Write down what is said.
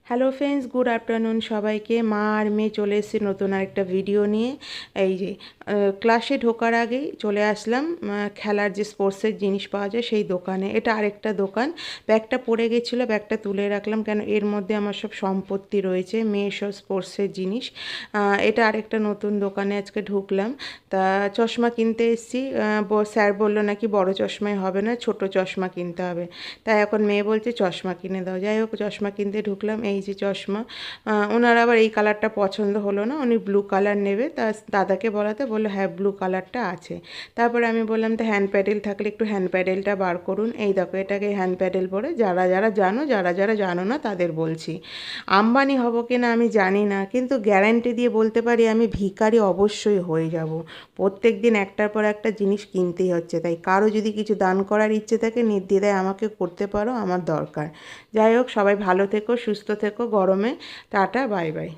Hello friends, good afternoon সবাইকে। মা আর মেয়ে চলে এসেছি নতুন আরেকটা ভিডিও নিয়ে। এই যে ক্লাসে ঢোকার আগেই চলে আসলাম খেলার যে স্পোর্টসের জিনিস পাওয়া যায় সেই দোকানে। এটা আরেকটা দোকান। ব্যাগটা পড়ে গেছিলো, ব্যাগটা তুলে রাখলাম, কেন এর মধ্যে আমার সব সম্পত্তি রয়েছে, মেয়ের সব স্পোর্টসের জিনিস। এটা আরেকটা নতুন দোকানে আজকে ঢুকলাম। তা চশমা কিনতে এসেছি। স্যার বললো নাকি বড় চশমাই হবে না, ছোট চশমা কিনতে হবে। তাই এখন মেয়ে বলছে চশমা কিনে দাও। যাই হোক, চশমা কিনতে ঢুকলাম। এই যে চশমা, ওনার আবার এই কালারটা পছন্দ হলো না, উনি ব্লু কালার নেবে। তা দাদাকে বলাতে বললো হ্যাঁ ব্লু কালারটা আছে। তারপরে আমি বললাম তো হ্যান্ড প্যাডেল থাকলে একটু হ্যান্ড প্যাডেলটা বার করুন। এই দেখো, এটাকে হ্যান্ড প্যাডেল বলে। যারা যারা জানো, যারা যারা জানো না তাদের বলছি। আম্বানি হব কি না আমি জানি না, কিন্তু গ্যারান্টি দিয়ে বলতে পারি আমি ভিখারি অবশ্যই হয়ে যাব। প্রত্যেক দিন একটার পর একটা জিনিস কিনতেই হচ্ছে। তাই কারো যদি কিছু দান করার ইচ্ছে থাকে নির্দ্বিধায় আমাকে করতে পারো, আমার দরকার। যাই হোক, সবাই ভালো থেকো, সুস্থ থেকো গরমে। Tata, bye bye.